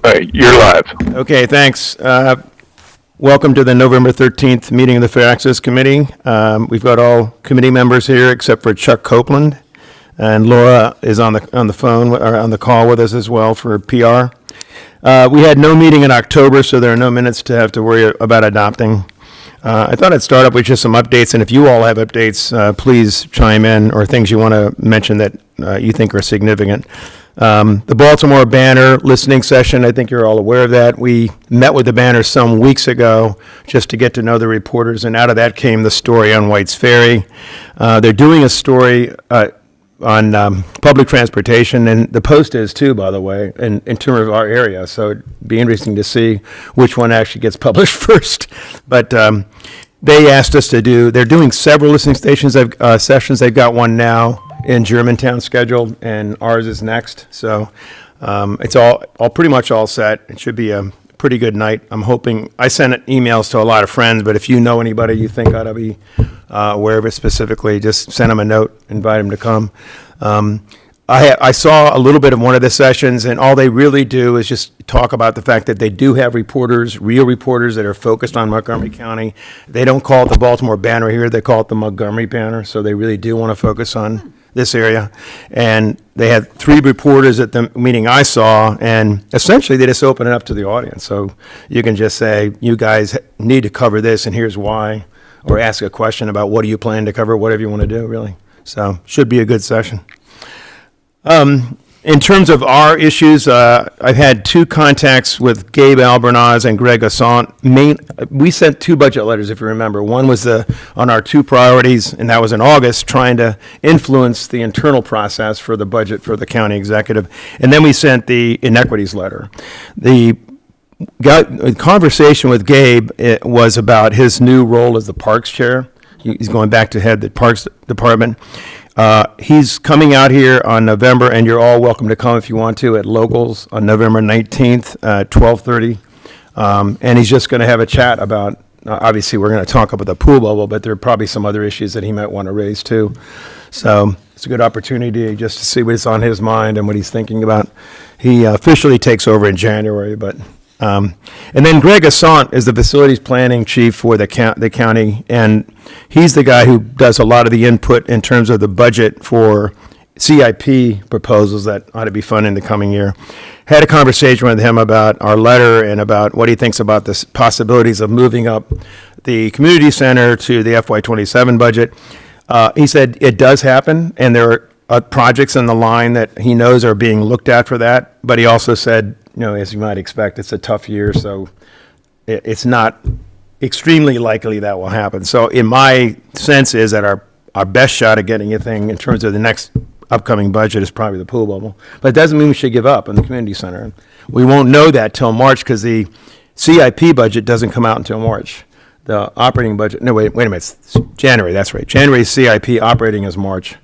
All right, you're live. Okay, thanks. Welcome to the November 13th meeting of the Fair Access Committee. We've got all committee members here except for Chuck Copeland, and Laura is on the phone or on the call with us as well for PR. We had no meeting in October, so there are no minutes to have to worry about adopting. I thought I'd start up with just some updates, and if you all have updates, please chime in, or things you want to mention that you think are significant. The Baltimore Banner listening session, I think you're all aware of that. We met with the Banner some weeks ago just to get to know the reporters, and out of that came the story on White's Ferry. They're doing a story on public transportation, and the Post is too, by the way, in terms of our area, so it'd be interesting to see which one actually gets published first. But they asked us to do, they're doing several listening sessions. They've got one now in Germantown scheduled, and ours is next. So it's all pretty much all set. It should be a pretty good night. I'm hoping, I sent emails to a lot of friends, but if you know anybody you think ought to be aware of it specifically, just send them a note, invite them to come. I saw a little bit of one of the sessions, and all they really do is just talk about the fact that they do have reporters, real reporters that are focused on Montgomery County. They don't call it the Baltimore Banner here, they call it the Montgomery Banner, so they really do want to focus on this area. And they had 3 reporters at the meeting I saw, and essentially they just open it up to the audience. So you can just say, you guys need to cover this, and here's why, or ask a question about what do you plan to cover, whatever you want to do, really. So should be a good session. In terms of our issues, I've had 2 contacts with Gabe Albernaz and Greg Assant. We sent 2 budget letters, if you remember. One was on our 2 priorities, and that was in August, trying to influence the internal process for the budget for the county executive. And then we sent the inequities letter. The conversation with Gabe was about his new role as the Parks Chair. He's going back to head the Parks Department. He's coming out here on November, and you're all welcome to come if you want to, at Locals on November 19th, 12:30. And he's just going to have a chat about, obviously we're going to talk about the pool bubble, but there are probably some other issues that he might want to raise too. So it's a good opportunity just to see what's on his mind and what he's thinking about. He officially takes over in January, but and then Greg Assant is the facilities planning chief for the county, and he's the guy who does a lot of the input in terms of the budget for CIP proposals that ought to be funded in the coming year. Had a conversation with him about our letter and about what he thinks about the possibilities of moving up the community center to the FY27 budget. He said it does happen, and there are projects in the line that he knows are being looked at for that, but he also said, you know, as you might expect, it's a tough year, so it's not extremely likely that will happen. So in my sense is that our best shot at getting a thing in terms of the next upcoming budget is probably the pool bubble. But it doesn't mean we should give up on the community center. We won't know that till March because the CIP budget doesn't come out until March. The operating budget, no, wait a minute, it's January, that's right. January CIP, operating is March.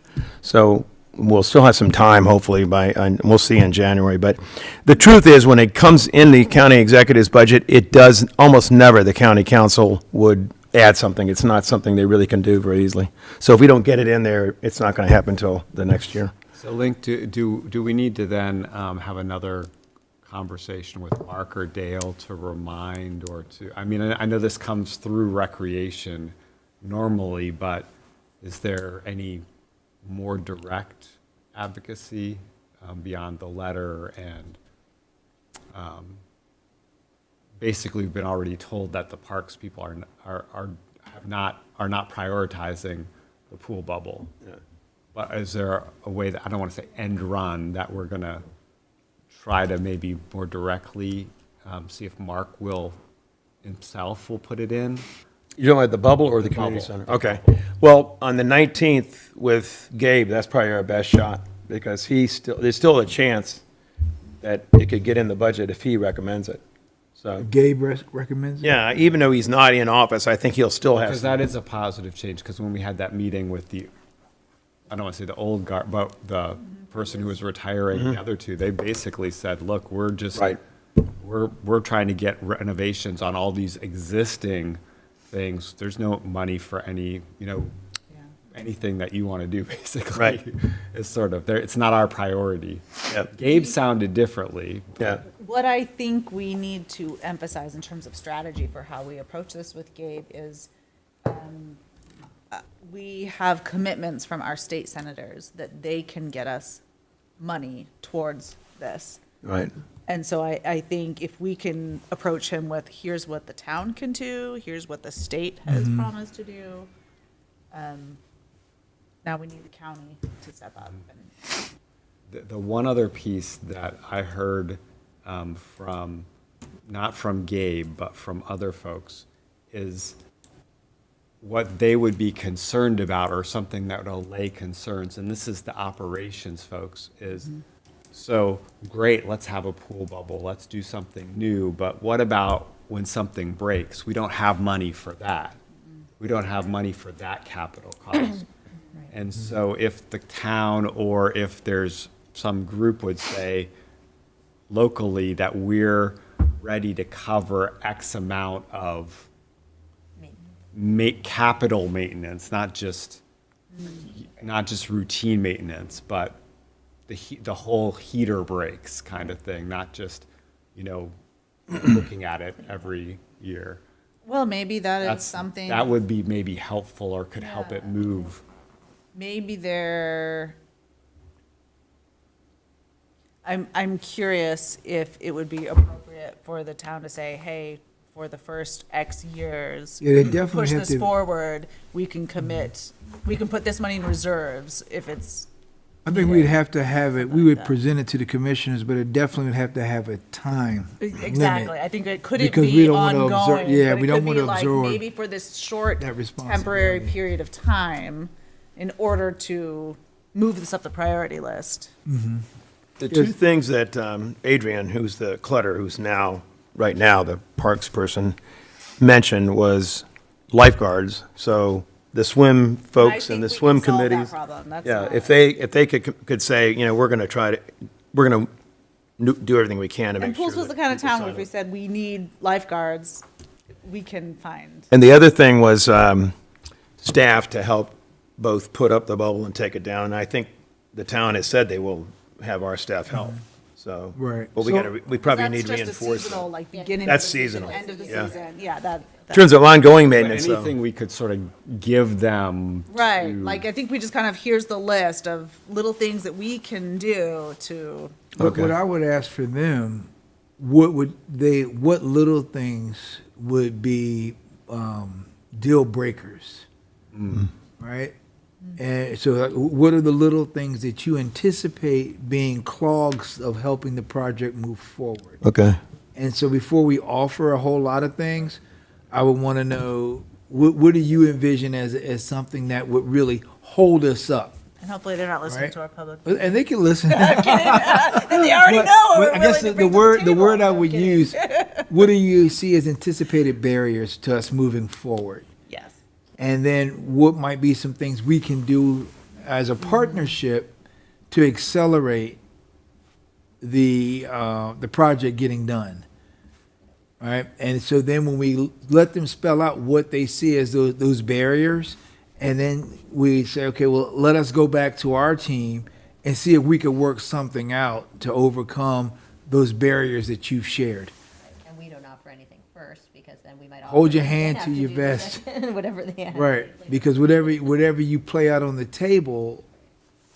So we'll still have some time, hopefully, and we'll see in January. But the truth is, when it comes in the county executive's budget, it does almost never, the county council would add something. It's not something they really can do very easily. So if we don't get it in there, it's not going to happen until the next year. So, Link, do we need to then have another conversation with Mark or Dale to remind or to, I mean, I know this comes through recreation normally, but is there any more direct advocacy beyond the letter? And basically we've been already told that the parks people are not prioritizing the pool bubble. Yeah. But is there a way that, I don't want to say end run, that we're going to try to maybe more directly see if Mark himself will put it in? You don't like the bubble or the community center? Okay. Well, on the 19th with Gabe, that's probably our best shot because there's still a chance that it could get in the budget if he recommends it. So Gabe recommends it? Yeah, even though he's not in office, I think he'll still have. Because that is a positive change. Because when we had that meeting with I don't want to say the old guard, but the person who was retiring, the other 2, they basically said, "Look, we're just we're trying to get renovations on all these existing things. There's no money for any, anything that you want to do, basically." Right. It's sort of there. It's not our priority. Yep. Gabe sounded differently. Yeah. What I think we need to emphasize in terms of strategy for how we approach this with Gabe is we have commitments from our state senators that they can get us money towards this. Right. And so I think if we can approach him with, here's what the town can do, here's what the state has promised to do. Now we need the county to step up. The one other piece that I heard from, not from Gabe, but from other folks, is what they would be concerned about, or something that would allay concerns, and this is the operations folks, is, so great, let's have a pool bubble, let's do something new, but what about when something breaks? We don't have money for that. We don't have money for that capital cost. And so if the town, or if there's some group would say locally that we're ready to cover X amount of capital maintenance, not just routine maintenance, but the whole heater breaks kind of thing, not just, looking at it every year. Well, maybe that is something. That would be maybe helpful, or could help it move. Maybe I'm curious if it would be appropriate for the town to say, hey, for the first X years, Yeah, they definitely push have this to- forward, we can commit, we can put this money in reserves if it's, I think we'd have to have it, we would present it to the commissioners, but it definitely would have to have a time exactly. limit. I think it couldn't Because we be don't wanna absorb- ongoing. yeah, but we it don't could be wanna like absorb maybe for this short that temporary responsibility. period of time in order to move this up the priority list. The two things that Adrian, who's the clutter, who's right now the parks person, mentioned was lifeguards. So the swim folks and the swim committees. Yeah, if they could say, we're going to do everything we can to And make sure. Poolesville's the that kind of people town sign where if we up. said we need lifeguards, we can find. And the other thing was staff to help both put up the bubble and take it down. And I think the town has said they will have our staff help. So, Right. but So- we probably need That's just a seasonal, reinforcement. like beginning. That's of the season, seasonal, End of the yeah. season, yeah, that. In terms of ongoing But maintenance, though. anything we could sort of give them. Right, to- like I think we just kind of, here's the list of little things that we can do to, What I would ask for them, what little things would be deal breakers, right? And so, what are the little things that you anticipate being clogs of helping the project move forward? Okay. And so, before we offer a whole lot of things, I would want to know what do you envision as something that would really hold us up? and hopefully they're not listening Right. to our public. And they can listen. They already But- know. but we're I guess willing to the bring to word the table. word I I'm would kidding. use. What do you see as anticipated barriers to us moving forward? Yes. And then what might be some things we can do as a partnership to accelerate the project getting done. All right. And so then when we let them spell out what they see as those barriers, and then we say, okay, well, let us go back to our team and see if we could work something out to overcome those barriers that you've shared. And we don't offer anything first, because then we might. Hold offer your and they hand have to your do vest. Whatever they have. Right, because whatever you play out on the table,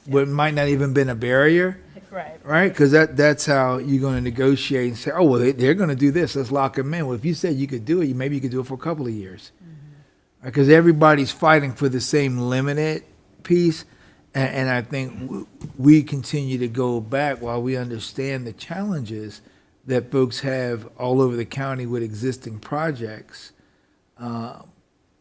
what might not even been a barrier, Right. right? Because that's how you're going to negotiate and say, oh well, they're going to do this. Let's lock them in. Well, if you said you could do it, maybe you could do it for a couple of years, because everybody's fighting for the same limited piece, and I think we continue to go back while we understand the challenges that folks have all over the county with existing projects.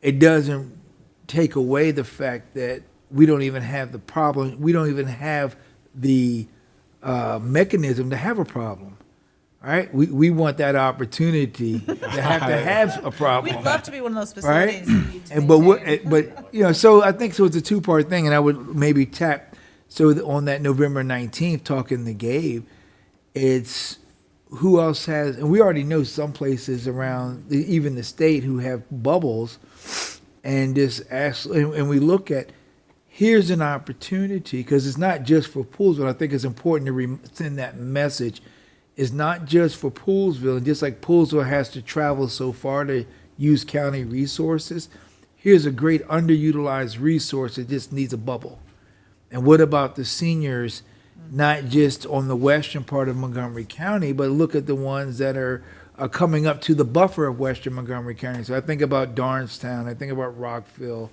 It doesn't take away the fact that we don't even have the problem. We don't even have the mechanism to have a problem. All right, we want that opportunity to have a problem. We'd love to be one of those Right? facilities. And but so I think so. It's a two-part thing, and I would maybe tap on that November 19th, talking to Gabe. It's who else has, and we already know some places around even the state who have bubbles, and just ask, and we look at. Here's an opportunity, because it's not just for pools, but I think it's important to send that message. is not just for Poolesville, and just like Poolesville has to travel so far to use county resources, here's a great underutilized resource that just needs a bubble. And what about the seniors, not just on the western part of Montgomery County, but look at the ones that are coming up to the buffer of western Montgomery County. So I think about Darnestown, I think about Rockville,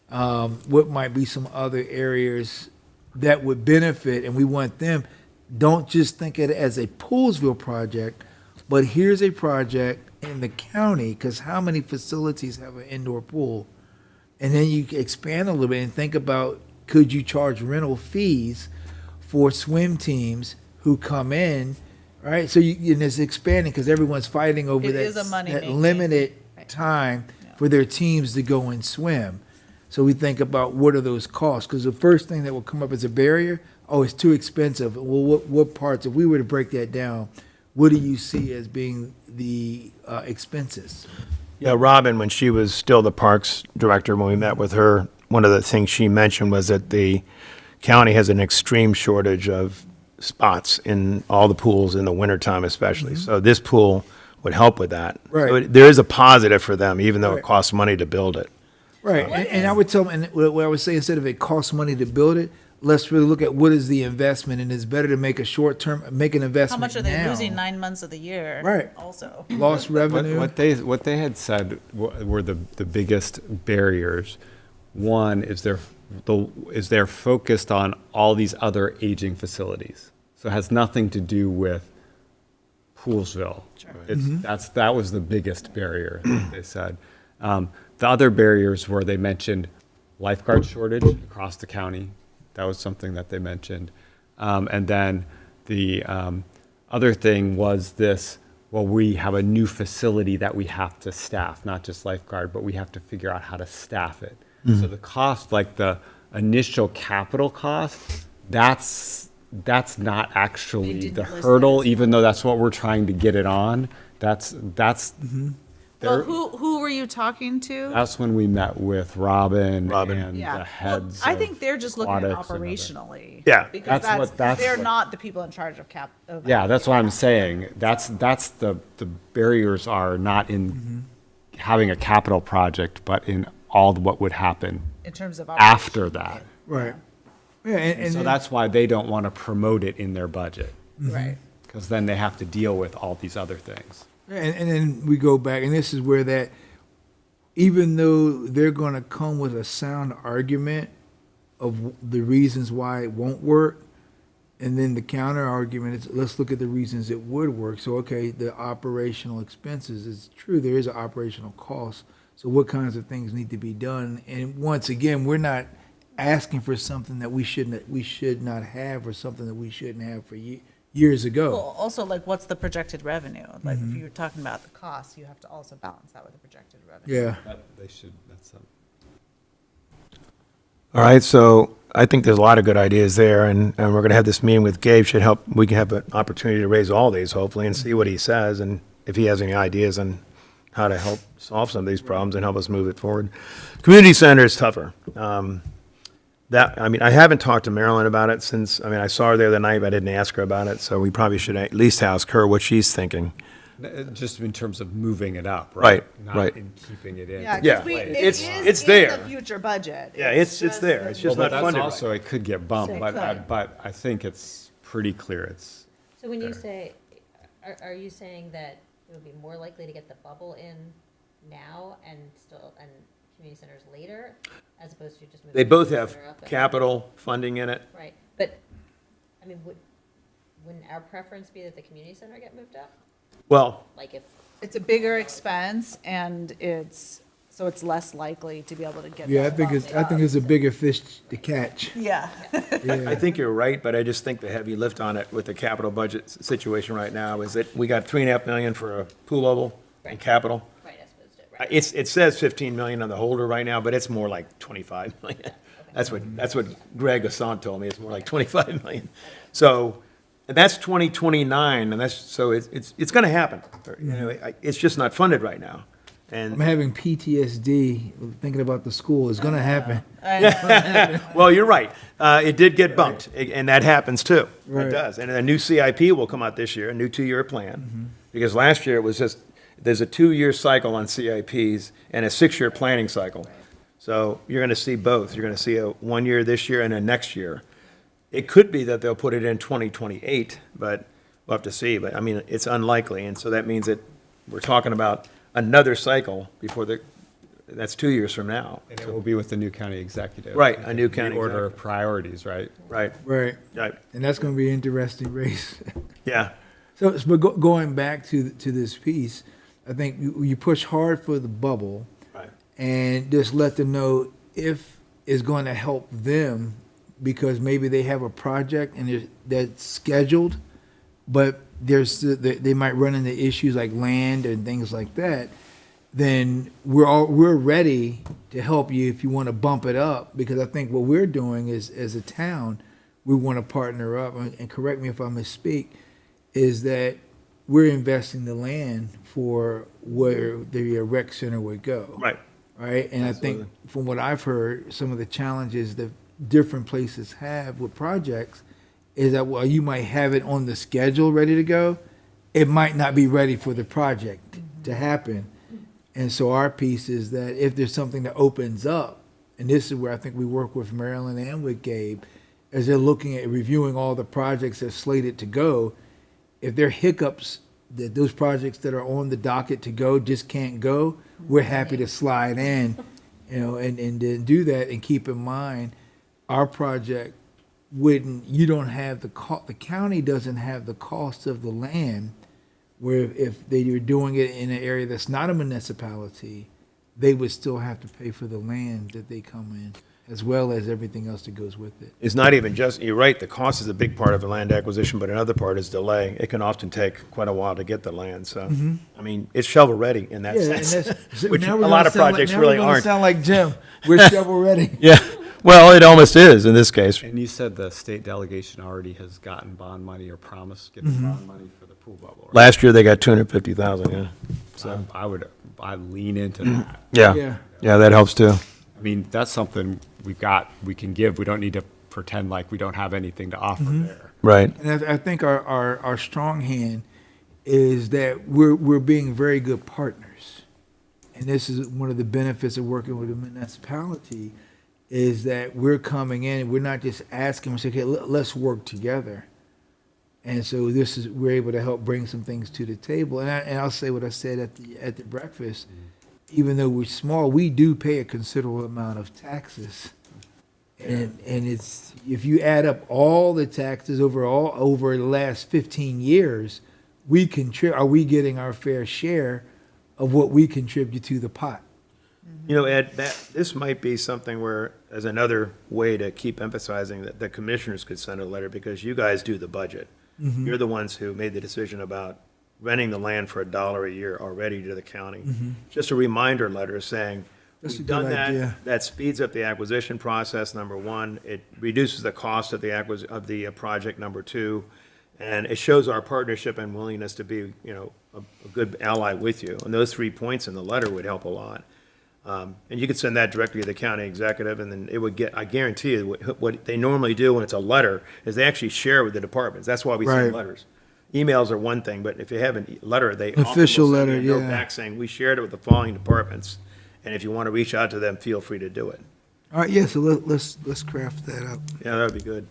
what might be some other areas that would benefit, and we want them. Don't just think of it as a Poolesville project, but here's a project in the county, because how many facilities have an indoor pool? And then you expand a little bit and think about, could you charge rental fees for swim teams who come in, right? So and it's expanding because everyone's fighting over It that, is a that moneymaking. limited time for their teams to go and swim. So we think about what are those costs? Because the first thing that will come up as a barrier, oh, it's too expensive. Well, what parts, if we were to break that down, what do you see as being the expenses? Yeah, Robin, when she was still the parks director, when we met with her, one of the things she mentioned was that the county has an extreme shortage of spots in all the pools in the wintertime especially. So this pool would help with that. Right. So there is a positive for them, even though Right. it costs money to build it. Right, and I would tell them, and what I would say, instead of it costs money to build it, let's really look at what is the investment, and it's better to make a short term, make an How investment much are they now. losing 9 months of the year? Right. Also. Lost revenue. What they had said were the biggest barriers. One is they're focused on all these other aging facilities. So it has nothing to do with Poolesville. That was the biggest barrier, they said. The other barriers were, they mentioned lifeguard shortage across the county. That was something that they mentioned. And then the other thing was this, well, we have a new facility that we have to staff, not just lifeguard, but we have to figure out how to staff it. So the cost, like the initial capital cost, that's not They actually didn't the list that hurdle, as even though that's what we're trying to get it on. That's Well, who were you talking to? that's when we met with Robin and Yeah. the heads. Well, I of think they're just looking at aquatics and other- operationally. Yeah. Because That's they're what- not the people in charge of of Yeah, that's what I'm saying. That's the barriers are not in having a capital project, but in what would happen in terms of after that. Right. Yeah, and So that's why they don't want to promote it in their budget, Right. because then they have to deal with all these other things. and then we go back, and this is where that, even though they're going to come with a sound argument of the reasons why it won't work, and then the counter argument is, let's look at the reasons it would work. So, okay, the operational expenses, it's true, there is an operational cost. So what kinds of things need to be done? And once again, we're not asking for something that we should not have, or something that we shouldn't have for years ago. Well, also, like, what's the projected revenue? Like, if you're talking about the cost, you have to also balance that with the projected revenue. Yeah. They should, that's All right, so I think there's a lot of good ideas there, and we're going to have this meeting with Gabe. Should help, we can have an opportunity to raise all these, hopefully, and see what he says, and if he has any ideas on how to help solve some of these problems and help us move it forward. Community center is tougher. I haven't talked to Marilyn about it since, I saw her the other night, but I didn't ask her about it, so we probably should at least ask her what she's thinking. just in terms of moving it up, Right, right? right. Not in keeping it in. Yeah, Yeah, because it's there. in the future budget. Yeah, it's there. It's just Well, not but funded that's also, right. it could get bumped, It but could. but I think it's pretty clear it's. So when you say, are you saying that it would be more likely to get the bubble in now and community centers later, as opposed to just moving? They both community have center up and- capital funding in it. Right, but, I mean, wouldn't our preference be that the community center get moved up? Well, Like if, It's a bigger expense, and it's less likely to be able to get. Yeah, I that think bumped up. it's a bigger fish to catch. Yeah. Yeah. I think you're right, but I just think the heavy lift on it with the capital budget situation right now is that we got $3.5 million for a pool level in Right. capital. right, I suppose, right. It says 15 million on the holder right now, but it's more like 25 million. That's what Greg Assant told me. It's more like 25 million. So, and that's 2029, and it's going to happen. It's just not funded right now. I'm And, having PTSD thinking about the school. It's gonna happen. well, you're right. It did get bumped, and that happens too. Right. It does. And a new CIP will come out this year, a new 2-year plan. Because last year it was just, there's a 2-year cycle on CIPs and a 6-year planning cycle. So you're going to see both. You're going to see a 1 year this year and a next year. It could be that they'll put it in 2028, but we'll have to see. But I mean, it's unlikely. And so that means that we're talking about another cycle before that's 2 years from now. And it will be with the new county executive. Right, a new county The order of executive. priorities, right? Right, Right. right. And that's gonna be an interesting race. Yeah, So, but going back to this piece, I think you push hard for the bubble right. and just let them know if it's going to help them because maybe they have a project and that's scheduled, but they might run into issues like land and things like that. Then we're ready to help you if you want to bump it up, because I think what we're doing is, as a town, we want to partner up, and correct me if I misspeak, is that we're investing the land for where the rec center would go. Right. Right? And I think from what I've heard, some of the challenges that different places have with projects is that while you might have it on the schedule ready to go, it might not be ready for the project to happen. And so our piece is that if there's something that opens up, and this is where I think we work with Maryland and with Gabe, as they're looking at reviewing all the projects that are slated to go, if there are hiccups that those projects that are on the docket to go just can't go, we're happy to slide in, and then do that. And keep in mind, our project you don't have the county doesn't have the cost of the land, where if they were doing it in an area that's not a municipality, they would still have to pay for the land that they come in, as well as everything else that goes with it. It's not even just, you're right, the cost is a big part of the land acquisition, but another part is delay. It can often take quite a while to get the land, so, I mean, it's shovel-ready in that Yeah, and sense, that's, which a now we're lot gonna of sound like- projects now really we're gonna aren't. sound like Jim. We're shovel ready. Yeah, well, it almost is in this case. And you said the state delegation already has gotten bond money or promised getting bond money for the pool bubble. Right? Last year, they got 250,000, yeah. So I'd lean into that. Yeah. Yeah, that helps too. I mean, that's something we can give. We don't need to pretend like we don't have anything to offer there. Right, And I think our strong hand is that we're being very good partners. And this is one of the benefits of working with a municipality, is that we're coming in and we're not just asking, we say, okay, let's work together. And so we're able to help bring some things to the table. And I'll say what I said at the breakfast. Even though we're small, we do pay a considerable amount of taxes. And it's, if you add up all the taxes over the last 15 years, are we getting our fair share of what we contribute to the pot? You know, Ed, this might be something where, as another way to keep emphasizing that the commissioners could send a letter, because you guys do the budget. You're the ones who made the decision about renting the land for $1 a year already to the county. Just a reminder letter saying, That's a we've good done that. idea. That speeds up the acquisition process, number one. It reduces the cost of the project, number two. And it shows our partnership and willingness to be, a good ally with you. And those 3 points in the letter would help a lot. And you could send that directly to the county executive, and then it would I guarantee you, what they normally do when it's a letter is they actually share with the departments. That's why we send Right. letters. Emails are one thing, but if you have a letter, they often will Official send you letter, a note yeah. back saying, we shared it with the following departments, and if you want to reach out to them, feel free to do it. All right, yeah, so let's craft that up. Yeah, that would be good.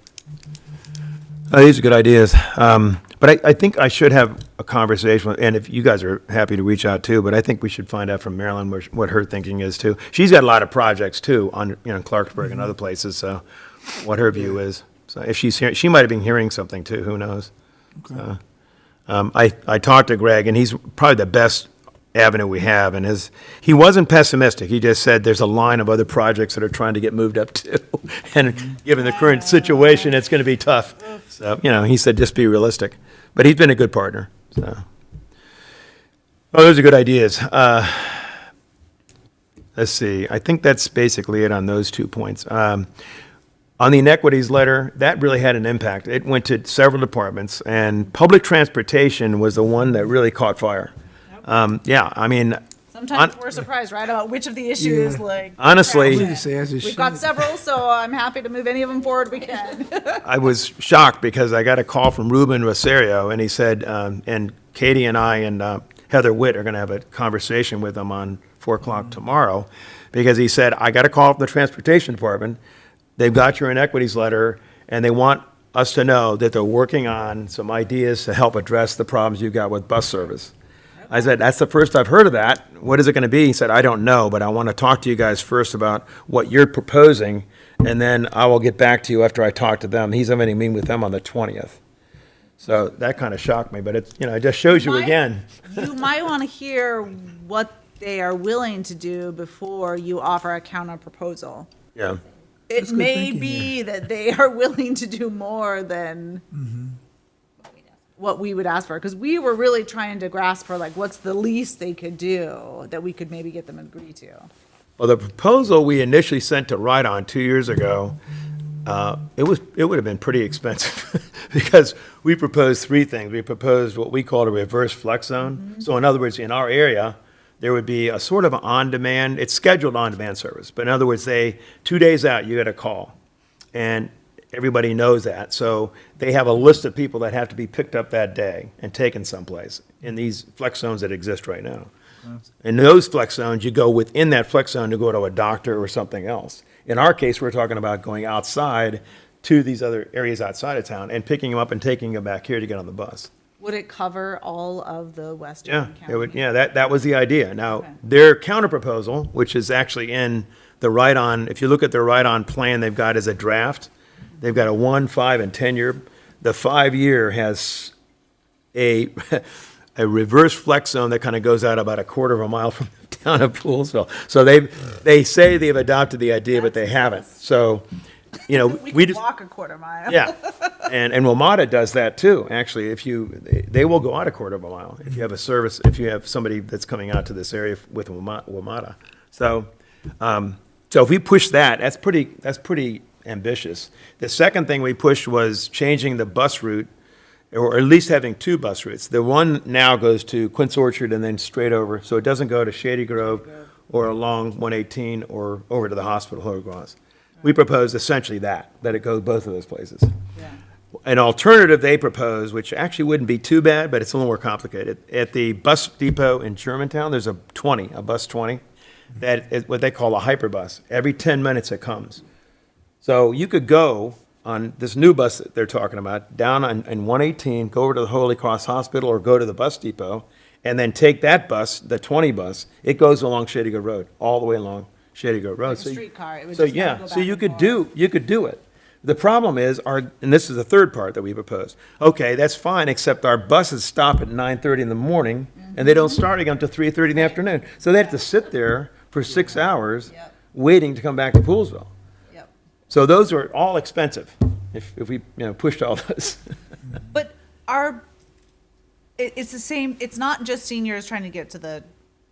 These are good ideas. But I think I should have a conversation with, and if you guys are happy to reach out too, but I think we should find out from Marilyn what her thinking is too. She's got a lot of projects too on, Clarksburg and other places, so what her view is. So if she's here, she might have been hearing something too, who knows? So, I talked to Greg, and he's probably the best avenue we have, and he wasn't pessimistic. He just said there's a line of other projects that are trying to get moved up too. And given the current situation, it's going to be tough. So, he said just be realistic. But he's been a good partner, so. Oh, those are good ideas. Let's see, I think that's basically it on those 2 points. On the inequities letter, that really had an impact. It went to several departments, and public transportation was the one that really caught fire. Yeah, I mean, Some Sometimes we're surprised, right, about which of the issues, Yeah. like. Honestly- What do you say, as it We've got should. several, so I'm happy to move any of them forward we can. I was shocked because I got a call from Ruben Rosario, and he said, and Katie and I and Heather Witt are going to have a conversation with him on 4 o'clock tomorrow, because he said, I got a call from the Transportation Department. They've got your inequities letter, and they want us to know that they're working on some ideas to help address the problems you've got with bus service. I said, that's the first I've heard of that. What is it going to be? He said, I don't know, but I want to talk to you guys first about what you're proposing, and then I will get back to you after I talk to them. He's having a meeting with them on the 20th. So that kind of shocked me, but it's, it just shows you Might- again. You might want to hear what they are willing to do before you offer a counter proposal. Yeah. It That's good may thinking, be that they are willing to do more than what we would ask for, because we were really trying to grasp for, like, what's the least they could do that we could maybe get them to agree to. Well, the proposal we initially sent to Ride-On 2 years ago, it would have been pretty expensive because we proposed 3 things. We proposed what we called a reverse flex zone. So in other words, in our area, there would be a sort of on-demand, it's scheduled on-demand service, but in other words, 2 days out, you get a call. And everybody knows that. So they have a list of people that have to be picked up that day and taken someplace in these flex zones that exist right now. In those flex zones, you go within that flex zone to go to a doctor or something else. In our case, we're talking about going outside to these other areas outside of town and picking them up and taking them back here to get on the bus. Would it cover all of the Yeah, western county? it would, yeah, that was the idea. Now, Okay. their counterproposal, which is actually in the Ride-On, if you look at their Ride-On plan they've got as a draft, they've got a 1, 5, and 10-year. The 5-year has a reverse flex zone that kind of goes out about a quarter of a mile from the town of Poolesville. So they say they've adopted the idea, but they haven't. So, We we could just, walk a quarter mile. yeah. And WMATA does that too, actually. They will go out a quarter of a mile if you have a service, if you have somebody that's coming out to this area with WMATA. So, so if we push that, that's pretty ambitious. The second thing we pushed was changing the bus route, or at least having 2 bus routes. The one now goes to Quince Orchard and then straight over, so it doesn't go to Shady Grove or along 118 or over to the hospital, Hogarth. We proposed essentially that it goes both of those places. Yeah. An alternative they propose, which actually wouldn't be too bad, but it's a little more complicated. At the bus depot in Germantown, there's a bus 20, that is what they call a hyperbus. Every 10 minutes it comes. So you could go on this new bus that they're talking about, down on 118, go over to the Holy Cross Hospital or go to the bus depot, and then take that bus, the 20 bus, it goes along Shady Grove Road, all the way along Shady Grove Road. Like a So you- streetcar, it would So, just kinda yeah, go so back you and could forth. do it. The problem is, and this is the third part that we proposed. Okay, that's fine, except our buses stop at 9:30 in the morning, and they don't start again until 3:30 in the afternoon. So they have to sit there for 6 hours, Yep. waiting to come back to Poolesville. Yep. So those are all expensive, if we, pushed all those. But it's the same, it's not just seniors trying to get to the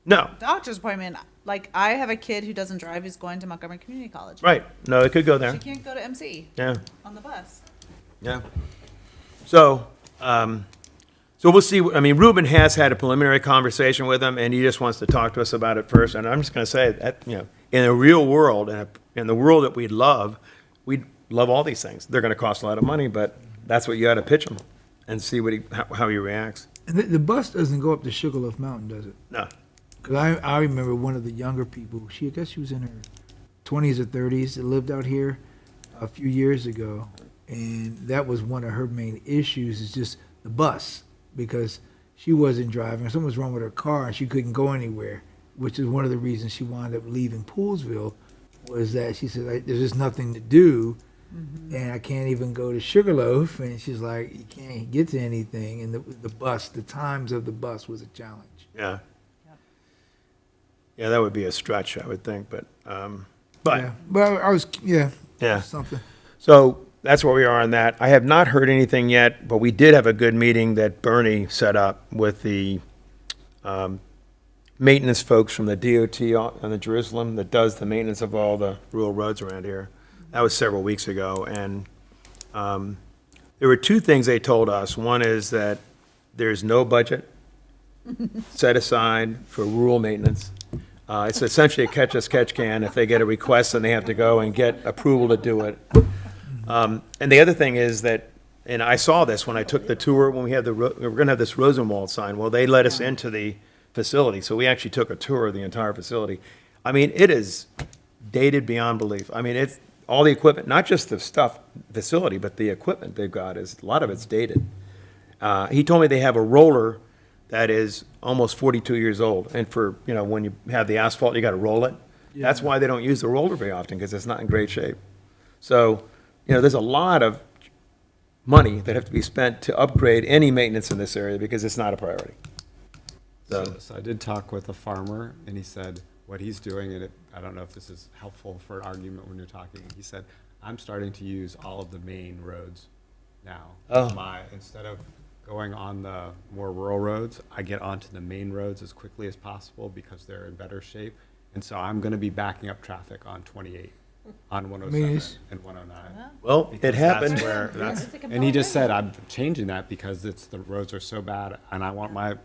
No, doctor's appointment. Like, I have a kid who doesn't drive, who's going to Montgomery Community College. right, no, it could go She there, can't go to MC yeah, on the bus. yeah. So, so we'll see, Ruben has had a preliminary conversation with him, and he just wants to talk to us about it first, and I'm just gonna say that, in a real world, in the world that we'd love all these things. They're gonna cost a lot of money, but that's what you gotta pitch him, and see how he reacts. And the bus doesn't go up the Sugarloaf Mountain, does it? No, Because I remember one of the younger people, I guess she was in her 20s or 30s, that lived out here a few years ago. And that was one of her main issues, is just the bus, because she wasn't driving. Something was wrong with her car and she couldn't go anywhere, which is one of the reasons she wound up leaving Poolesville, was that she said, there's just nothing to do. And I can't even go to Sugarloaf. And she's like, you can't get to anything. And the bus, the times of the bus was a challenge. yeah. Yeah, that would be a stretch, I would think, but, Yeah, but I was, yeah, yeah. something. So that's where we are on that. I have not heard anything yet, but we did have a good meeting that Bernie set up with the maintenance folks from the DOT on the Jerusalem that does the maintenance of all the rural roads around here. That was several weeks ago, and there were 2 things they told us. One is that there's no budget set aside for rural maintenance. It's essentially a catch-as-catch-can. If they get a request, then they have to go and get approval to do it. And the other thing is that, and I saw this when I took the tour, when we had we were going to have this Rosenwald sign. Well, they let us into the facility, so we actually took a tour of the entire facility. I mean, it is dated beyond belief. I mean, it's, all the equipment, not just the facility, but the equipment they've got is, a lot of it's dated. He told me they have a roller that is almost 42 years old. And for, when you have the asphalt, you got to roll it. That's why they don't use the roller very often, because it's not in great shape. So, there's a lot of money that have to be spent to upgrade any maintenance in this area, because it's not a priority. So I did talk with a farmer, and he said what he's doing, and I don't know if this is helpful for an argument when you're talking. He said, I'm starting to use all of the main roads now. Oh. Instead of going on the more rural roads, I get onto the main roads as quickly as possible because they're in better shape. And so I'm going to be backing up traffic on 28, on 107 and 109. Well, it Because happened. that's where, and he just said, I'm changing that because the roads are so bad and I want my,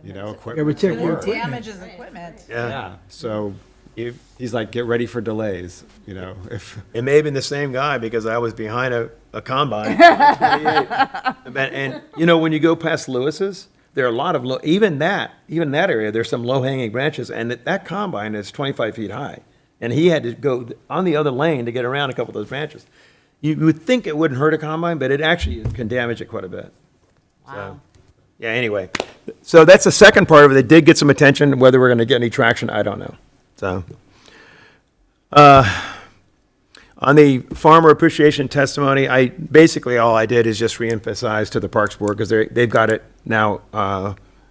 equipment. Yeah, we check to your work. Damages equipment. Yeah, so he's like, get ready for delays, if. It may have been the same guy, because I was behind a combine. And, when you go past Lewis's, there are a lot of, even that area, there's some low-hanging branches, and that combine is 25 feet high. And he had to go on the other lane to get around a couple of those branches. You would think it wouldn't hurt a combine, but it actually can damage it quite a bit. Wow. Yeah, anyway. So that's the second part of it. It did get some attention. Whether we're going to get any traction, I don't know. So, on the farmer appreciation testimony, basically all I did is just reemphasize to the Parks Board, because they've got it now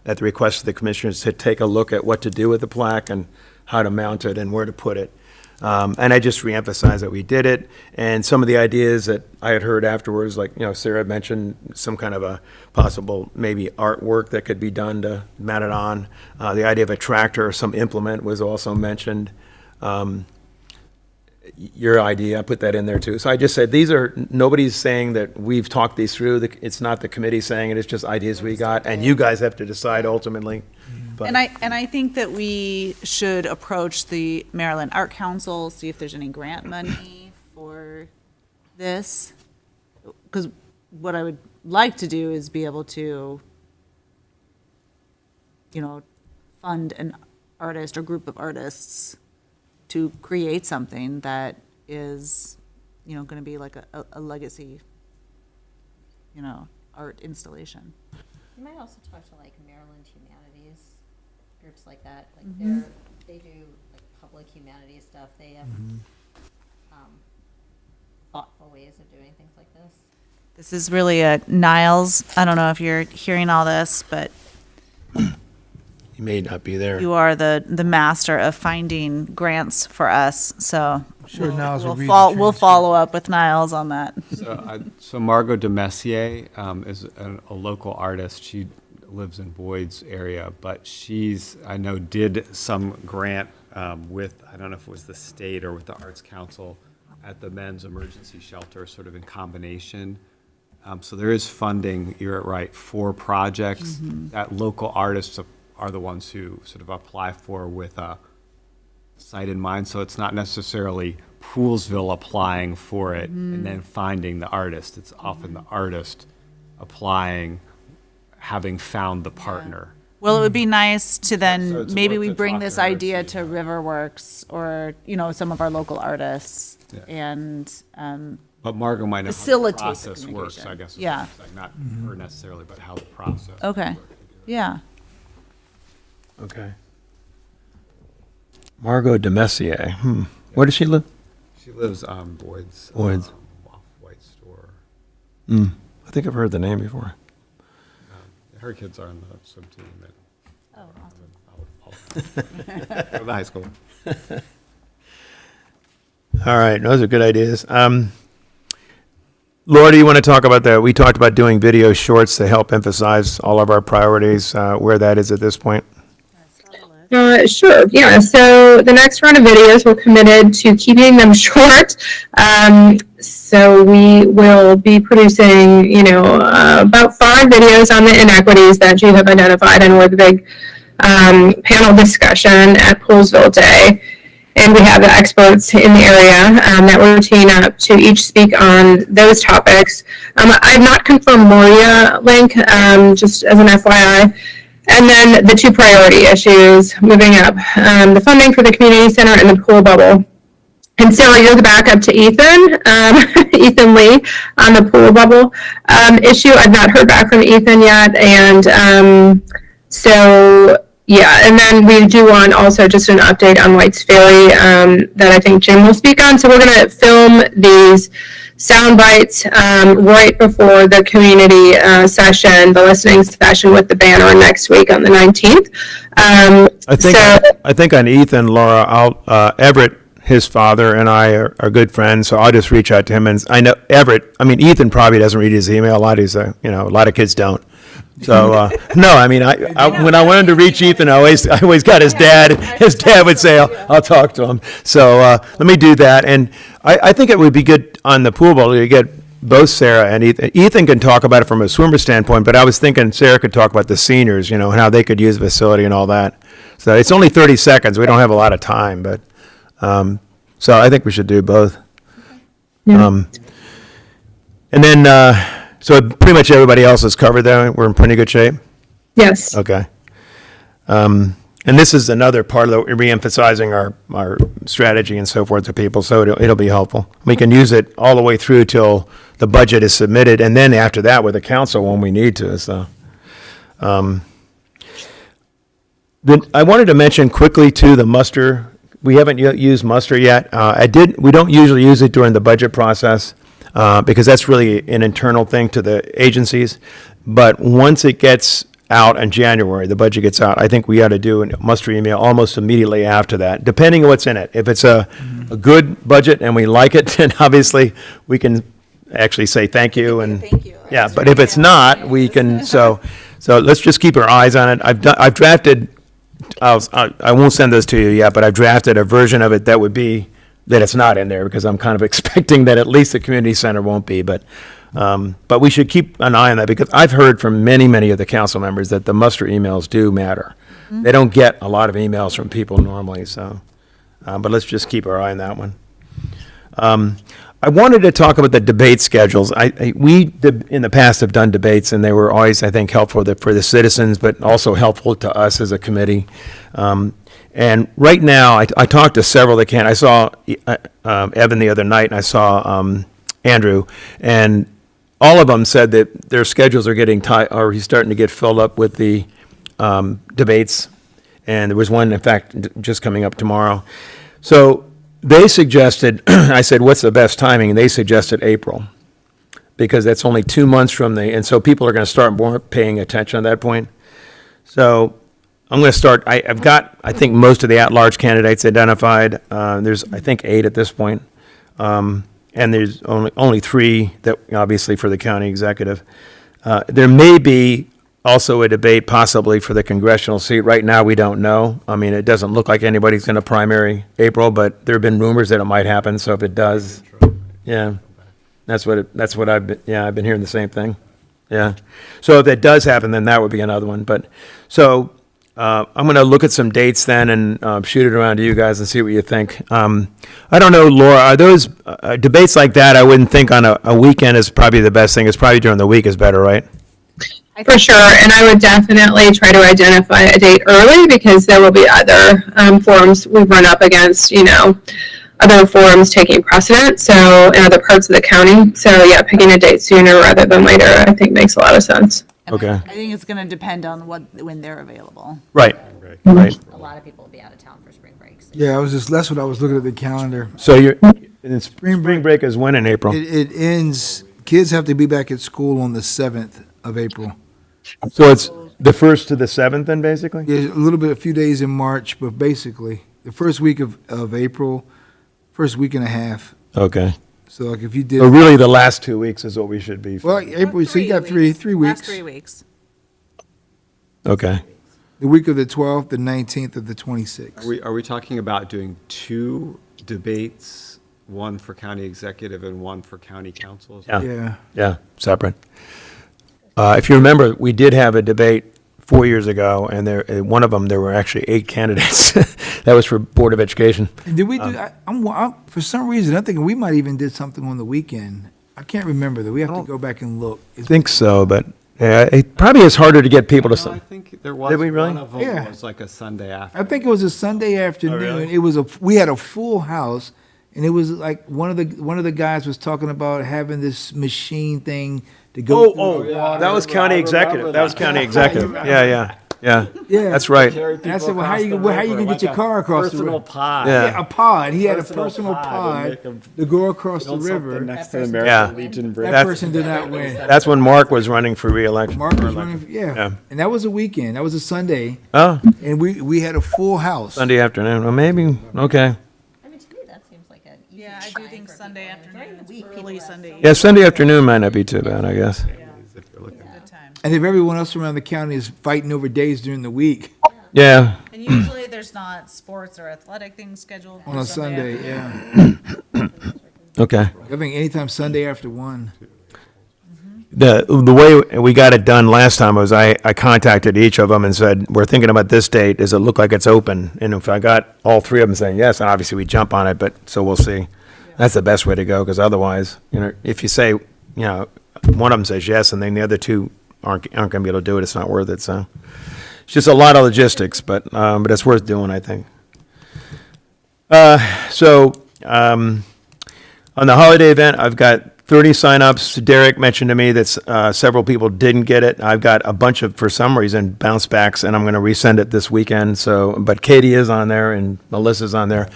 at the request of the commissioners to take a look at what to do with the plaque and how to mount it and where to put it. And I just reemphasized that we did it, and some of the ideas that I had heard afterwards, like, Sarah mentioned some kind of a possible maybe artwork that could be done to mount it on. The idea of a tractor or some implement was also mentioned. Your idea, I put that in there too. So I just said, nobody's saying that we've talked these through. It's not the committee saying it, it's just ideas we got, and you guys have to decide ultimately. But- And I think that we should approach the Maryland Art Council, see if there's any grant money for this. Because what I would like to do is be able to, fund an artist or group of artists to create something that is, going to be like a legacy, art installation. You might also talk to like Maryland Humanities, groups like that, like they do like public humanities stuff, they have thoughtful ways of doing things like this. This is really a Niles, I don't know if you're hearing all this, but You may not be there. you are the master of finding grants for us, so Sure, Niles will read the we'll transcript. follow up with Niles on that. So Margot de Messier is a local artist. She lives in Boyd's area, but I know, did some grant with, I don't know if it was the state or with the Arts Council at the men's emergency shelter, sort of in combination. So there is funding, you're right, for projects that local artists are the ones who sort of apply for with a site in mind. So it's not necessarily Poolesville applying for it and then finding the artist. It's often the artist applying, having found the partner. Well, it would be nice to So then, it's maybe worth we to bring talk this to her, idea see to how- Riverworks or, some of our local artists Yeah. and, But Margot might know how the Facilitate the process works, communication. I guess. is what Yeah. I'm saying. Not her necessarily, but how the process. okay, yeah. Okay. Margot de Messier. Where does she live? She lives on Boyd's. Boyd's. Off-white store. I think I've heard the name before. Her kids are on the swim team at. Oh, Go to the high school. All right, those are good ideas. Laura, do you want to talk about that? We talked about doing video shorts to help emphasize all of our priorities, where that is at this point. Sure. Yeah. So the next round of videos, we're committed to keeping them short. So we will be producing, about 5 videos on the inequities that you have identified and were the big panel discussion at Poolesville Day. And we have the experts in the area that will team up to each speak on those topics. I've not confirmed Moria link, just as an FYI. And then the two priority issues moving up, the funding for the community center and the pool bubble. And Sarah, you're the backup to Ethan, Ethan Lee on the pool bubble issue. I've not heard back from Ethan yet. And so, yeah, and then we do want also just an update on White's Ferry that I think Jim will speak on. So we're going to film these sound bites right before the community session, the listening session with the banner next week on the 19th. I think on Ethan, Laura, Everett, his father, and I are good friends, so I'll just reach out to him. And I know Everett. I mean, Ethan probably doesn't read his email. A lot of kids don't. So no, I mean, I when I wanted to reach Ethan, I always got his dad. His dad would say, "I'll talk to him." So let me do that. And I think it would be good on the pool ball to get both Sarah and Ethan. Ethan can talk about it from a swimmer standpoint, but I was thinking Sarah could talk about the seniors, and how they could use the facility and all that. So it's only 30 seconds. We don't have a lot of time, but so I think we should do both. And then. So pretty much everybody else is covered there. We're in pretty good shape. Yes. Okay. And this is another part of the re-emphasizing our strategy and so forth to people. So it'll be helpful. We can use it all the way through till the budget is submitted, and then after that with the council when we need to. So, then I wanted to mention quickly too the muster. We haven't used muster yet. We don't usually use it during the budget process. Because that's really an internal thing to the agencies. But once it gets out in January, the budget gets out, I think we ought to do a muster email almost immediately after that, depending on what's in it. If it's a good budget and we like it, then obviously we can actually say thank you. And Thank you. yeah, but if it's not, we can, so let's just keep our eyes on it. I've drafted, I won't send those to you yet, but I've drafted a version of it that would be that it's not in there, because I'm kind of expecting that at least the community center won't be, but we should keep an eye on that, because I've heard from many of the council members that the muster emails do matter. They don't get a lot of emails from people normally, so, but let's just keep our eye on that one. I wanted to talk about the debate schedules. We in the past have done debates, and they were always, I think, helpful for the citizens, but also helpful to us as a committee. And right now, I talked to several that can. I saw Evan the other night, and I saw Andrew, and all of them said that their schedules are getting tight, or he's starting to get filled up with the debates. And there was one, in fact, just coming up tomorrow. So they suggested, I said, what's the best timing? And they suggested April, because that's only 2 months from and so people are going to start more paying attention at that point. So I'm going to start, I've got, I think, most of the at-large candidates identified. There's, I think, 8 at this point. And there's only 3 that, obviously, for the county executive. There may be also a debate possibly for the congressional seat. Right now, we don't know. I mean, it doesn't look like anybody's going to primary April, but there have been rumors that it might happen. So if it does, yeah, that's what I've been hearing the same thing. Yeah. So if it does happen, then that would be another one. But so I'm going to look at some dates then and shoot it around to you guys and see what you think. I don't know, Laura, are those debates like that? I wouldn't think on a weekend is probably the best thing. It's probably during the week is better, right? For sure, and I would definitely try to identify a date early, because there will be other forums we've run up against, other forums taking precedent, so in other parts of the county. So yeah, picking a date sooner rather than later, I think makes a lot of sense. Okay. I think it's going to depend on when they're available. Right, right. A lot of people will be out of town for spring breaks. Yeah, that's what I was looking at the calendar. So spring break is when in April? It ends, kids have to be back at school on the 7th of April. So it's the 1st to the 7th then, basically? Yeah, a few days in March, but basically, the first week of April, first week and a half. Okay. So like if you did. So really the last 2 weeks is what we should be. Well, April, so you got three Last weeks. 3 weeks. Okay. The week of the 12th, the 19th, of the 26th. Are we talking about doing 2 debates, one for county executive and one for county council? Yeah. Yeah. Yeah, separate. If you remember, we did have a debate 4 years ago, and one of them, there were actually 8 candidates. That was for Board of Education. And did we do, I'm, for some reason, I'm thinking we might even did something on the weekend. I can't remember that. We have to go back and look. I think so, but yeah, it probably is harder to get people to. No, I think there was Did we really? one of them Yeah. was like a Sunday after. I think it was a Sunday afternoon. It was we had a full house, and it was like one of the guys was talking about having this machine thing to go. through the water. That was county executive. That was county executive. Yeah. Yeah. That's right. And I said, well, how you gonna get your car across the Personal river? pod. Yeah. Yeah, a pod. He had a Personal personal pod pod and make 'em to go across the Build something river. next to the Yeah. American Legion Bridge. That That's- person did not win. That's when Mark was running for reelection. Mark was running, Yeah. yeah. And that was a weekend. That was a Sunday, Oh, and we had a full house. Sunday afternoon. Well, maybe. Okay. I mean, to me, that seems like an easy Yeah, I do time think for Sunday people. And during afternoon, the week, early people have Sunday. Yeah, Sunday afternoon might not be too bad, I guess. If you're looking at Good time. And if everyone else around the county is fighting over days during the week Yeah. And usually there's not sports or athletic things scheduled on for a Sunday, afternoon. yeah. Okay. I think anytime Sunday after 1. The way we got it done last time was I contacted each of them and said, we're thinking about this date. Does it look like it's open? And if I got all 3 of them saying yes, and obviously we jump on it, but so we'll see. That's the best way to go, because otherwise, if you say, one of them says yes, and then the other 2 aren't going to be able to do it, it's not worth it, so. It's just a lot of logistics, but it's worth doing, I think. On the holiday event, I've got 30 signups. Derek mentioned to me that several people didn't get it. I've got a bunch of, for some reason, bounce backs, and I'm going to resend it this weekend. So, but Katie is on there and Melissa's on there.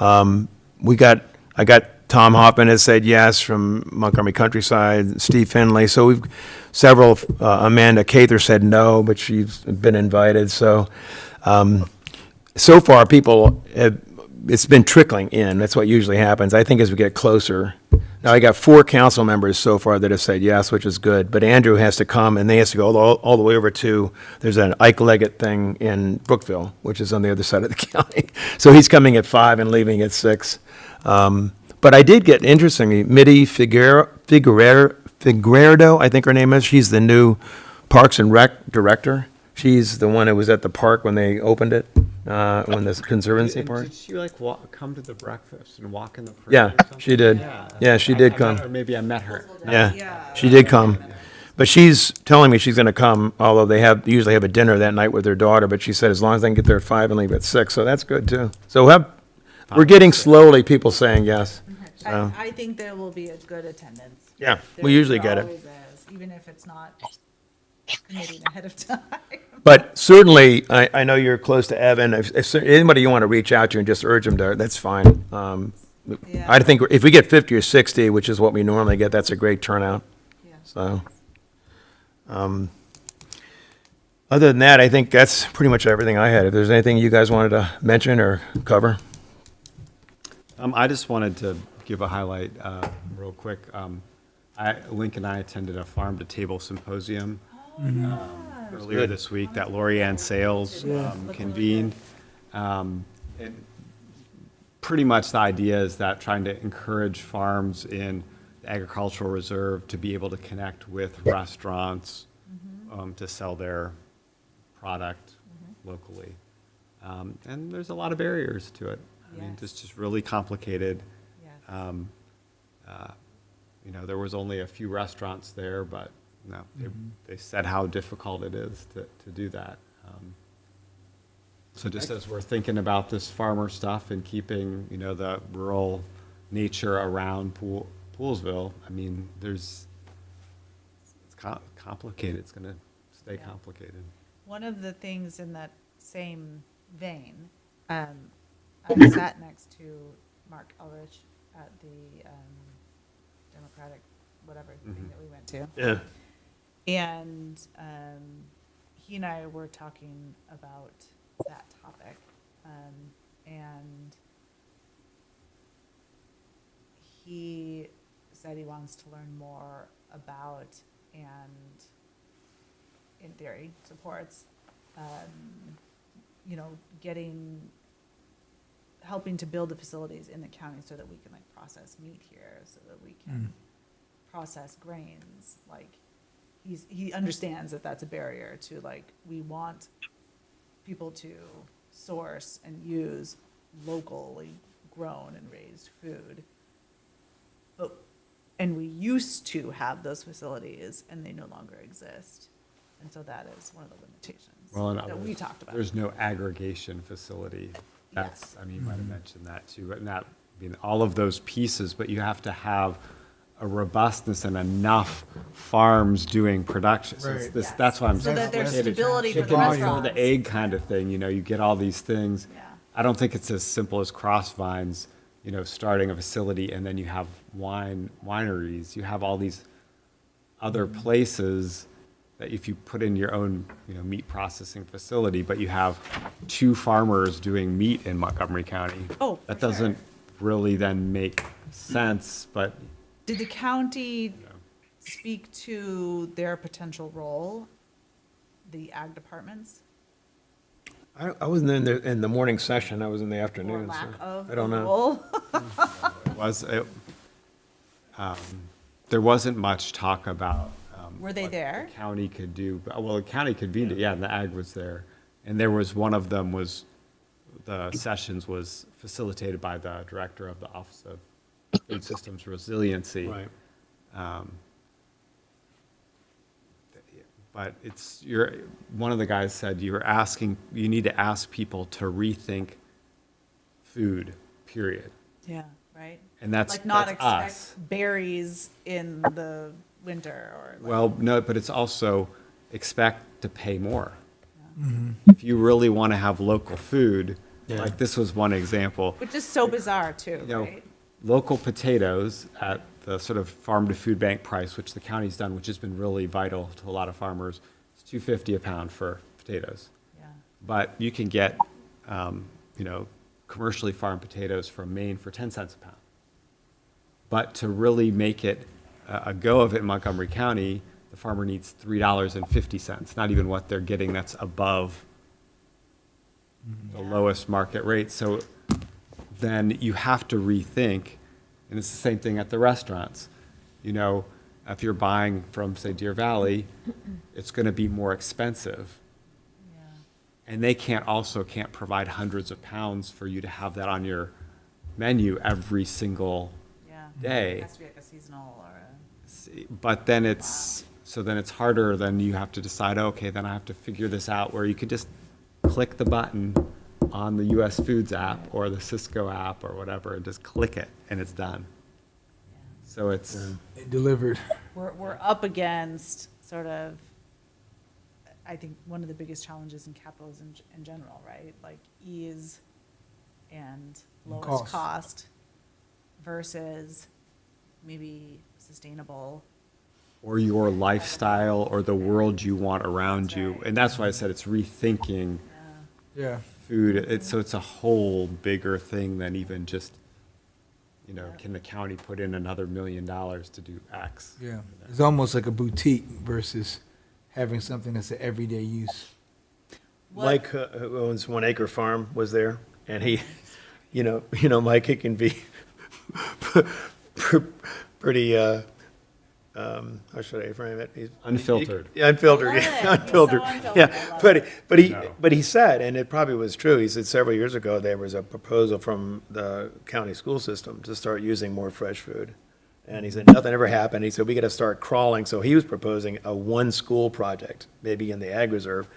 I got Tom Hoffman has said yes from Montgomery Countryside, Steve Finley. So we've several. Amanda Cather said no, but she's been invited. So, so far people have. It's been trickling in. That's what usually happens. I think as we get closer. Now, I got 4 council members so far that have said yes, which is good. But Andrew has to come, and they has to go all the way over to, there's an Ike Leggett thing in Brookville, which is on the other side of the county. So he's coming at 5 and leaving at 6. But I did get, interestingly, Mitty Figueredo, I think her name is. She's the new Parks and Rec director. She's the one who was at the park when they opened it, when the Conservancy And Park. Did she like come to the breakfast and walk in the parade? Yeah, or something? she did. Yeah, she did I come. met her, maybe I met her. Yeah, she did come. But she's telling me she's going to come, although they usually have a dinner that night with their daughter, but she said as long as they can get there at 5 and leave at 6, so that's good, too. So we're getting slowly people saying yes. So, I think there will be a good attendance. yeah, There- we usually there get it. always is, even if it's not committed ahead of time. But certainly, I know you're close to Evan. If anybody you want to reach out to and just urge them to, that's fine. Yeah. I think if we get 50 or 60, which is what we normally get, that's a great turnout. Yeah. So, other than that, I think that's pretty much everything I had. If there's anything you guys wanted to mention or cover? I just wanted to give a highlight real quick. Link and I attended a farm to table symposium earlier this week that Lori Ann Sales convened. And pretty much the idea is that trying to encourage farms in the agricultural reserve to be able to connect with restaurants to sell their product locally. And there's a lot of barriers to it. I mean, Yes. it's just really complicated. Yes. There was only a few restaurants there, but no, they said how difficult it is to do that. So just as we're thinking about this farmer stuff and keeping, the rural nature around Poolesville, I mean, it's complicated. It's going to stay complicated. One of the things in that same vein, I sat next to Mark Ulrich at the Democratic whatever thing that we went to. Yeah. And he and I were talking about that topic. And he said he wants to learn more about and, in theory, supports, helping to build the facilities in the county so that we can process meat here, so that we can process grains, he understands that that's a barrier to, like, we want people to source and use locally grown and raised food. But, and we used to have those facilities and they no longer exist. And so that is one of the limitations Well, and that we talked about. There's no aggregation facility. That's, I mean, you might have mentioned that too, but not, I mean, all of those pieces, but you have to have a robustness and enough farms doing production. So it's Right. this, Yes. that's why I'm. So that there's saying it. stability for the Chicken before restaurants. the egg kind of thing, you know, you get all these things. Yeah. I don't think it's as simple as Crossvines, you know, starting a facility and then you have wineries, you have all these other places that if you put in your own, you know, meat processing facility, but you have 2 farmers doing meat in Montgomery County. Oh, That for sure. doesn't really then make sense, but Did the county speak to their potential role, the ag departments, I wasn't in the morning session, I was in the or afternoon, lack so of I don't know. role? there wasn't much talk about. Were they what there? The county could do, well, the county convened it, yeah, and the ag was there. And there was, one of them was, the sessions was facilitated by the director of the Office of Food Systems Resiliency. Right. But it's, one of the guys said, you need to ask people to rethink food, period. Yeah, right? And that's, Like not that's expect us. berries in the winter or like. Well, no, but it's also expect to pay more. If you really want to have local food, Yeah. like this was one example, Which is so bizarre too, you know, right? local potatoes at the sort of farm to food bank price, which the county's done, which has been really vital to a lot of farmers, it's $2.50 a pound for potatoes. Yeah. But you can get, you know, commercially farmed potatoes from Maine for 10 cents a pound. But to really make it a go of it in Montgomery County, the farmer needs $3.50, not even what they're getting that's above the lowest market rate. So then you have to rethink, and it's the same thing at the restaurants. You know, if you're buying from, say, Deer Valley, it's going to be more expensive. Yeah. And they can't provide hundreds of pounds for you to have that on your menu every single Yeah. day. It has to be like a seasonal or a. But then it's harder, then you have to decide, okay, then I have to figure this out, where you could just click the button on the US Foods app or the Cisco app or whatever, and just click it, and it's done. So it's, They delivered. We're up against sort of, I think, one of the biggest challenges in capitalism in general, right? Like ease and lowest Cost. cost versus maybe sustainable. or your lifestyle, or the world you want around That's you. right. And that's why I said it's rethinking Yeah. food. So it's a whole bigger thing than even just, you know, can the county put in another $1 million to do X? Yeah. It's almost like a boutique versus having something that's an everyday use. What- Mike, who owns One Acre Farm, was there, and he, you know, Mike, he can be pretty, how should I frame it? Unfiltered. Yeah, unfiltered, I love yeah, it. He's so unfiltered, unfiltered. yeah. I love But he said, and it probably was true, he said several years ago, there was a proposal from the county school system to start using more fresh food. And he said, nothing ever happened. He said, we got to start crawling. So he was proposing a one-school project, maybe in the ag reserve.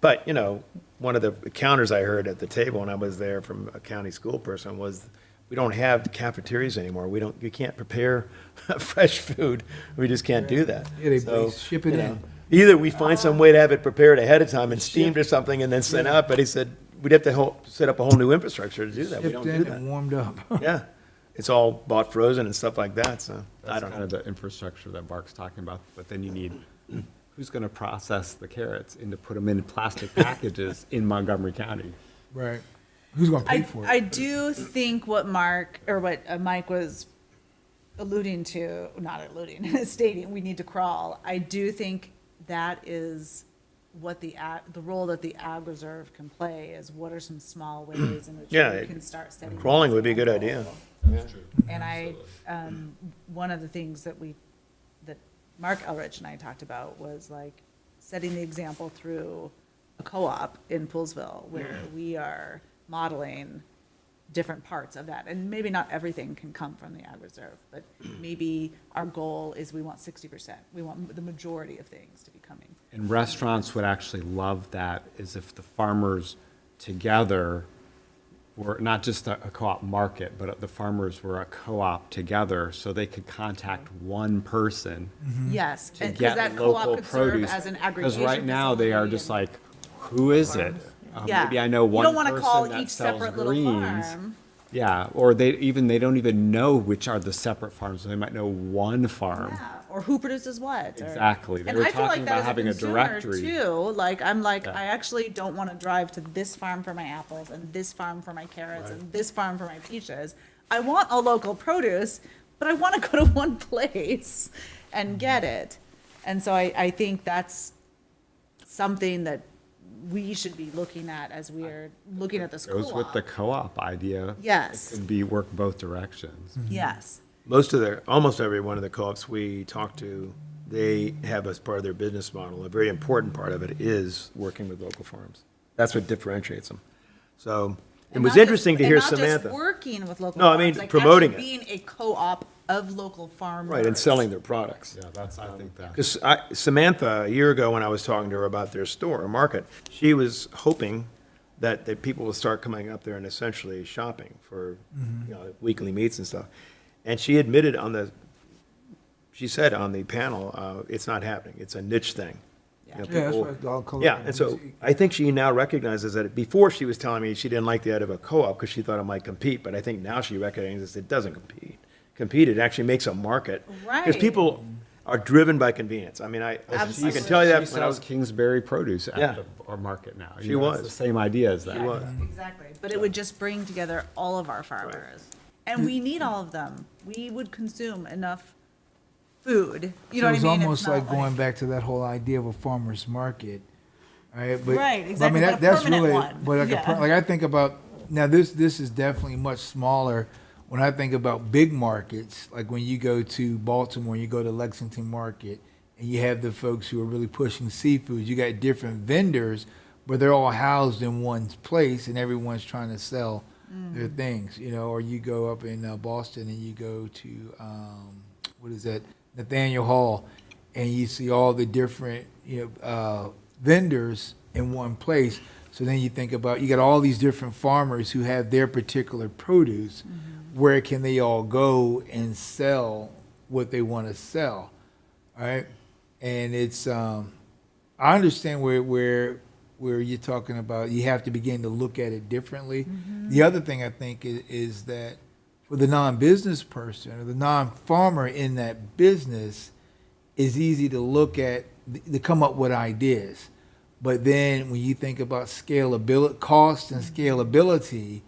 But, you know, one of the counters I heard at the table when I was there from a county school person was, we don't have cafeterias anymore. You can't prepare fresh food. We just can't do that. Yeah, they So, ship it you in. know, either we find some way to have it prepared ahead of time and steamed or something and then sent out, but he said, we'd have to set up a whole new infrastructure to do that. We Shipped don't in do and that. warmed up. Yeah. It's all bought frozen and stuff like that, so I That's don't kind know. of the infrastructure that Mark's talking about, but then you need, who's going to process the carrots and to put them in plastic packages in Montgomery County? Right. Who's gonna pay for I it? do think what Mike was alluding to, not alluding, stating, we need to crawl. I do think that is what the role that the ag reserve can play is what are some small ways in which Yeah, we can start setting. crawling an would be a good example. idea. And one of the things that Mark Elrich and I talked about was like setting the example through a co-op in Poolesville where we are modeling different parts of that. And maybe not everything can come from the ag reserve, but maybe our goal is we want 60%. We want the majority of things to be coming. And restaurants would actually love that, is if the farmers together were not just a co-op market, but the farmers were a co-op together, so they could contact one person Yes, to and because get that co-op local could serve produce. as an aggregation. Because right now, they are facility just and- like, who is it? Yeah. Maybe I know You one don't want to call person that each sells separate little greens. farm. Yeah, or they don't even know which are the separate farms, so they might know one farm. Yeah, or who produces what. or- Exactly. They And were I feel talking like about that as having a a consumer directory. too. Like, I'm like, Yeah. I actually don't want to drive to this farm for my apples and this farm for my carrots and this farm for my peaches. I want a local produce, but I want to go to one place and get it. And so I think that's something that we should be looking at as we're looking at this Goes with the co-op. co-op idea. Yes. It could be work both directions. Yes. Almost every one of the co-ops we talk to, they have as part of their business model, a very important part of it is working with local farms. That's what differentiates them. So it And was not just- interesting to hear and not just Samantha. working with local No, I farms, mean, like promoting actually it. being a co-op of local farmers. Right, and selling their products. Yeah, that's, I think that. Because Samantha, a year ago, when I was talking to her about their store or market, she was hoping that people will start coming up there and essentially shopping for, weekly meets and stuff. And she admitted she said on the panel, it's not happening. It's a niche thing. You know, Yeah, that's people- what all color. Yeah, and so I think she now recognizes that before she was telling me she didn't like the idea of a co-op because she thought it might compete, but I think now she recognizes it doesn't compete, it actually makes a market. Because Right. people are driven by convenience. I mean, I can Absolutely. tell you that She when I sells was, Kingsbury produce Yeah. at our market now. She You know, it's was. the same idea as that. was. Exactly, but it would just bring together all of our farmers. And we need all of them. We would consume enough food, you know what I So it's mean? almost not like going back to that whole idea of a farmer's market, right? But Right, but I exactly, mean, but a that's permanent really, one. but like, Yeah. like I think about, now this is definitely much smaller. When I think about big markets, like when you go to Baltimore, you go to Lexington Market, and you have the folks who are really pushing seafood, you got different vendors, but they're all housed in one place, and everyone's trying to sell their things, or you go up in Boston and you go to, what is that, Nathaniel Hall, and you see all the different, vendors in one place. So then you think about, you got all these different farmers who have their particular produce. Where can they all go and sell what they want to sell, right? And it's, I understand where you're talking about, you have to begin to look at it differently. The other thing I think is that for the non-business person or the non-farmer in that business, it's easy to look at, to come up with ideas. But then when you think about scalability, cost and scalability,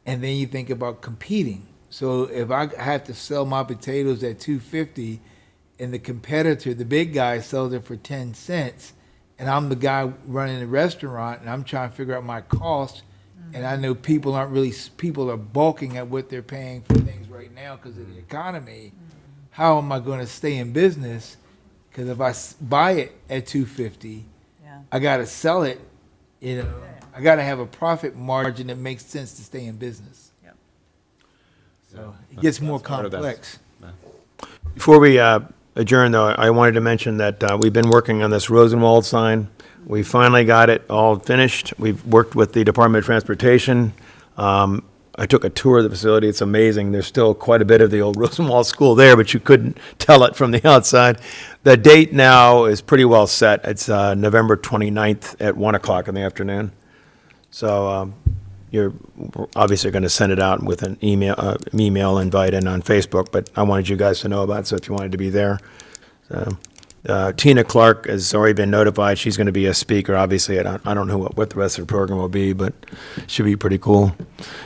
and then you think about competing. So if I have to sell my potatoes at $2.50 and the competitor, the big guy, sells it for 10 cents, and I'm the guy running the restaurant and I'm trying to figure out my cost, and I know people are balking at what they're paying for things right now because of the economy. How am I going to stay in business? Because if I buy it at $2.50, Yeah. I got to sell it. I got to have a profit margin that makes sense to stay in business. Yep. So it gets more That's part of that. complex. before we adjourn, though, I wanted to mention that we've been working on this Rosenwald sign. We finally got it all finished. We've worked with the Department of Transportation. I took a tour of the facility. It's amazing. There's still quite a bit of the old Rosenwald School there, but you couldn't tell it from the outside. The date now is pretty well set. It's November 29th at 1 o'clock in the afternoon. So you're obviously going to send it out with an email invite and on Facebook, but I wanted you guys to know about it, so if you wanted to be there. Tina Clark has already been notified. She's going to be a speaker. Obviously, I don't know what the rest of the program will be, but it should be pretty cool.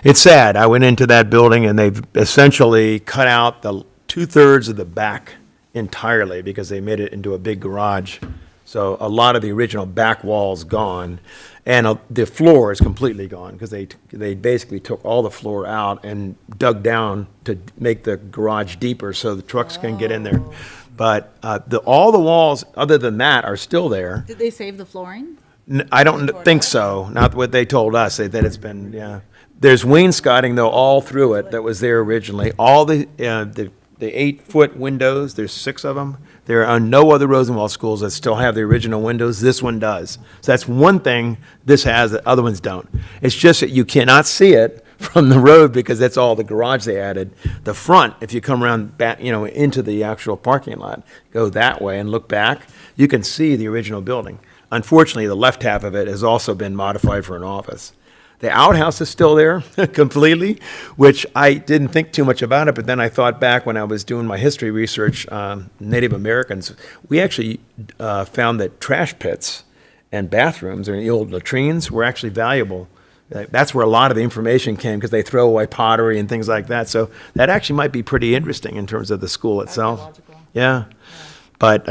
It's sad. I went into that building, and they've essentially cut out the 2/3 of the back entirely because they made it into a big garage. So a lot of the original back wall's gone, And the floor is completely gone, because they basically took all the floor out and dug down to make the garage deeper so the trucks can get in there. But all the walls, other than that, are still there. Did they save the flooring? I don't think so, not what they told us, that it's been, yeah. There's wainscoting, though, all through it that was there originally. All the 8-foot windows, there's 6 of them. There are no other Rosenwald schools that still have the original windows. This one does. So that's one thing this has that other ones don't. It's just that you cannot see it from the road because that's all the garage they added. The front, if you come around back, into the actual parking lot, go that way and look back, you can see the original building. Unfortunately, the left half of it has also been modified for an office. The outhouse is still there completely, which I didn't think too much about it, but then I thought back when I was doing my history research on Native Americans, we actually found that trash pits and bathrooms or the old latrines were actually valuable. That's where a lot of the information came, because they throw away pottery and things like that. So that actually might be pretty interesting in terms of the school itself. Archaeological. Yeah. But,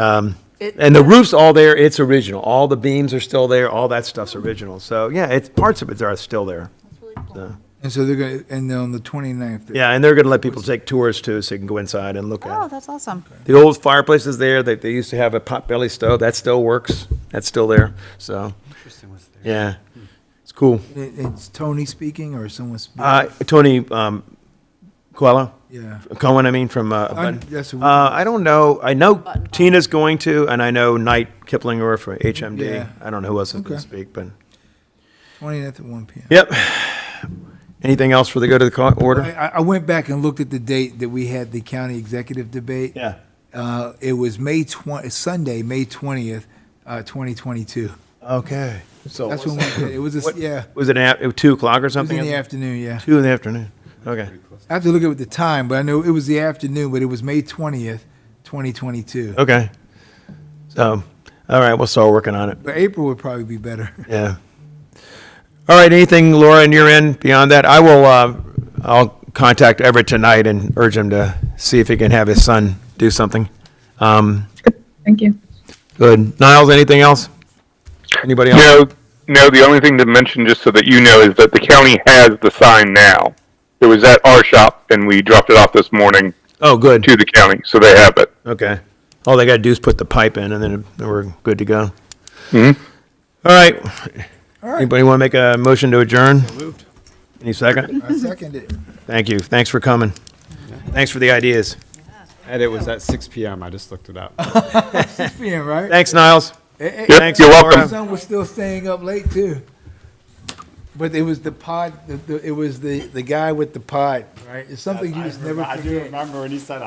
and the roof's all there, it's original. All the beams are still there, all that stuff's original. So, yeah, parts of it are still there. That's really cool. So, And so they're going to, and then on the 29th. yeah, and they're gonna let people take tours too, so you can go inside and look Oh, at it. that's awesome. The old fireplace is there, they used to have a potbelly stove, that still works, that's still there, so, Interesting what's there. yeah, it's cool. It's Tony speaking or someone speaking? Tony, Coelho? Yeah. Cohen, I mean, from, That's what we- I don't know, I know Tina's going to, and I know Knight Kiplinger for HMD. Yeah. I don't know who else is gonna Okay. speak, but, 29th at 1 p.m. yep. Anything else for the go to the order? I went back and looked at the date that we had the county executive debate. Yeah. It was Sunday, May 20th, 2022. Okay. So, That's when we did. It was, yeah, it was it 2 o'clock or was something? in the afternoon, yeah. 2 in the afternoon, okay. I have to look at the time, but I know it was the afternoon, but it was May 20th, 2022. Okay. So, all right, we'll start working on it. But April would probably be better. Yeah. All right, anything, Laura, on your end beyond that? I will, I'll contact Everett tonight and urge him to see if he can have his son do something. Thank you. Good. Niles, anything else? Anybody else? No, the only thing to mention, just so that you know, is that the county has the sign now. It was at our shop, and we dropped it off this morning Oh, good. to the county, so they have it. Okay. All they gotta do is put the pipe in and then we're good to go. Mhm. All right. All right. Anybody want to make a motion to adjourn? Any second? I second it. Thank you. Thanks for coming. Thanks for the ideas. And it was at 6 p.m. I just looked it up. 6 p.m., right? Thanks, Niles. Yep, Thanks, you're Laura. welcome. My son was still staying up late, too. But it was the pod, it was the guy with the pod, right? It's something you just never forget. remember when he said